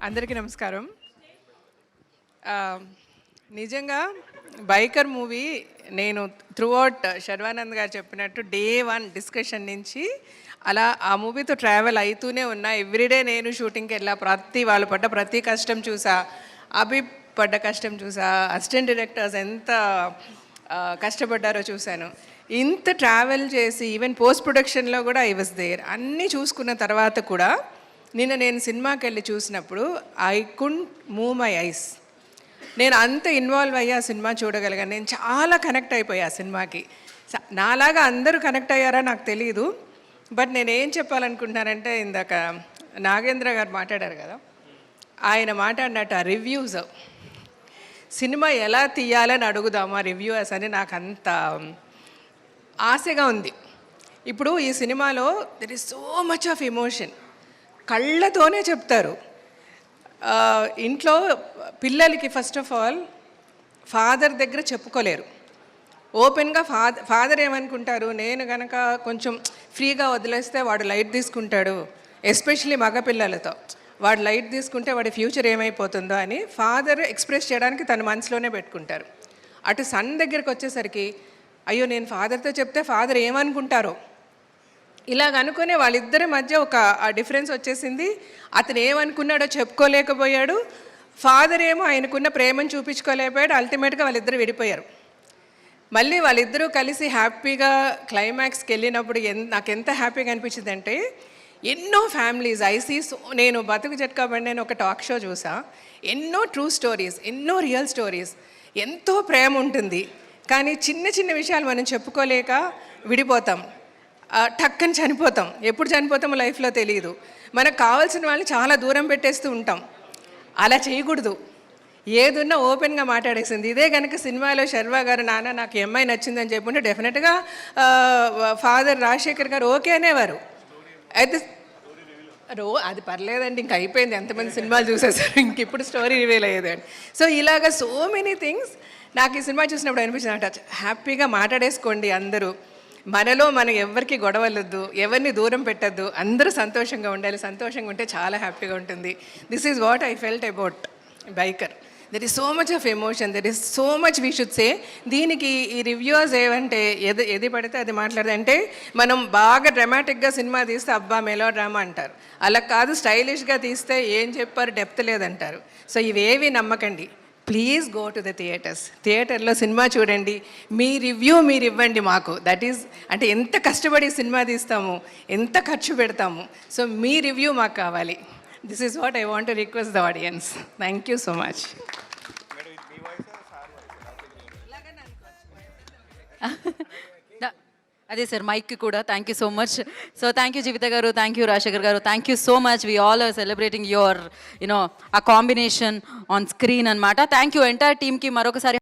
అందరికీ నమస్కారం. నిజంగా బైకర్ మూవీ నేను త్రూఅవుట్ శర్వానంద్ గారు చెప్పినట్టు డే 1 డిస్కషన్ నుంచి అలా ఆ మూవీతో ట్రావెల్ అవుతూనే ఉన్నా. ఎవ్రీడే నేను షూటింగ్కి వెళ్ళా, వాళ్ళు పడ్డ ప్రతి కష్టం చూసా, అభి పడ్డ కష్టం చూసా, అసిస్టెంట్ డైరెక్టర్స్ ఎంత కష్టపడ్డారో చూశాను. ఇంత ట్రావెల్ చేసి ఈవెన్ పోస్ట్ ప్రొడక్షన్లో కూడా ఐ వాజ్ దేర్. అన్నీ చూసుకున్న తర్వాత కూడా నిన్న నేను సినిమాకి వెళ్ళి చూసినప్పుడు I could move my eyes. నేను అంత ఇన్వాల్వ్ అయ్యి ఆ సినిమా చూడగలిగాను. నేను చాలా కనెక్ట్ అయిపోయా ఆ సినిమాకి. నాలాగా అందరూ కనెక్ట్ అయ్యారా నాకు తెలియదు. బట్ నేను ఏం చెప్పాలనుకుంటున్నానంటే, ఇందాక నాగేంద్ర గారు మాట్లాడారు కదా, ఆయన మాట్లాడినట్టు ఆ రివ్యూస్, సినిమా ఎలా తీయాలని అడుగుదామా రివ్యూస్ అని నాకు అంత ఆశగా ఉంది. ఇప్పుడు ఈ సినిమాలో there is so much of emotion. కళ్ళతోనే చెప్తారు. ఇంట్లో పిల్లలకి ఫస్ట్ ఆఫ్ ఆల్ ఫాదర్ దగ్గర చెప్పుకోలేరు. ఓపెన్గా ఫాదర్ ఏమనుకుంటారు, నేను కనుక కొంచెం ఫ్రీగా వదిలేస్తే వాడు లైట్ తీసుకుంటాడు, ఎస్పెషలీ మగపిల్లలతో వాడు లైట్ తీసుకుంటే వాడి ఫ్యూచర్ ఏమైపోతుందో అని ఫాదర్ ఎక్స్ప్రెస్ చేయడానికి తన మనసులోనే పెట్టుకుంటారు. అటు సన్ దగ్గరికి వచ్చేసరికి అయ్యో నేను ఫాదర్తో చెప్తే ఫాదర్ ఏమనుకుంటారో ఇలాగ అనుకునే వాళ్ళిద్దరి మధ్య ఒక డిఫరెన్స్ వచ్చేసింది. అతను ఏమనుకున్నాడో చెప్పుకోలేకపోయాడు, ఫాదర్ ఏమో ఆయనకున్న ప్రేమను చూపించుకోలేకపోయాడు. అల్టిమేట్గా వాళ్ళిద్దరు విడిపోయారు. మళ్ళీ వాళ్ళిద్దరూ కలిసి హ్యాపీగా క్లైమాక్స్కి వెళ్ళినప్పుడు నాకు ఎంత హ్యాపీగా అనిపించింది అంటే, ఎన్నో ఫ్యామిలీస్ నేను బతుకు జట్కా బండి అని ఒక టాక్ షో చూసా. ఎన్నో ట్రూ స్టోరీస్, ఎన్నో రియల్ స్టోరీస్, ఎంతో ప్రేమ ఉంటుంది. కానీ చిన్న చిన్న విషయాలు మనం చెప్పుకోలేక విడిపోతాం, టక్కని చనిపోతాం. ఎప్పుడు చనిపోతామో లైఫ్లో తెలియదు. మనకు కావాల్సిన వాళ్ళని చాలా దూరం పెట్టేస్తూ ఉంటాం. అలా చేయకూడదు. ఏదున్నా ఓపెన్గా మాట్లాడేసింది. ఇదే కనుక సినిమాలో శర్వా గారు నాన్న నాకు ఈ అమ్మాయి నచ్చిందని చెప్పుంటే డెఫినెట్గా ఫాదర్ రాజశేఖర్ గారు ఓకే అనేవారు. అయితే అది పర్లేదండి, ఇంక అయిపోయింది, ఎంతమంది సినిమాలు చూసేసారు, ఇంక ఇప్పుడు స్టోరీ రివీల్ అయ్యేదండి. సో ఇలాగ సో మెనీ థింగ్స్ నాకు ఈ సినిమా చూసినప్పుడు అనిపించింది అంట. హ్యాపీగా మాట్లాడేసుకోండి అందరూ. మనలో మనం ఎవరికి గొడవలొద్దు, ఎవరిని దూరం పెట్టద్దు, అందరూ సంతోషంగా ఉండాలి. సంతోషంగా ఉంటే చాలా హ్యాపీగా ఉంటుంది. This is what I felt about biker. There is so much of emotion, there is so much we should say. దీనికి ఈ రివ్యూస్ ఏమంటే ఏది పడితే అది మాట్లాడదు. అంటే మనం బాగా డ్రామాటిక్గా సినిమా తీస్తే అబ్బా మెలో డ్రామా అంటారు. అలా కాదు, స్టైలిష్గా తీస్తే ఏం చెప్పారు డెప్త్ లేదంటారు. సో ఇవేవి నమ్మకండి. Please go to the theatres. థియేటర్లో సినిమా చూడండి, మీ రివ్యూ మీరు ఇవ్వండి మాకు. దట్ ఈజ్ అంటే ఎంత కష్టపడి సినిమా తీస్తాము, ఎంత ఖర్చు పెడతాము. సో మీ రివ్యూ మాకు కావాలి. This is what I want to request the audience. Thank you so much. అదే సార్, మైక్ కూడా thank you so much. So thank you Jeevitha garu, thank you Rajasekhar garu, thank you so much. We all are celebrating your uh combination on screen అనమాట. Thank you entire టీమ్కి మరొకసారి.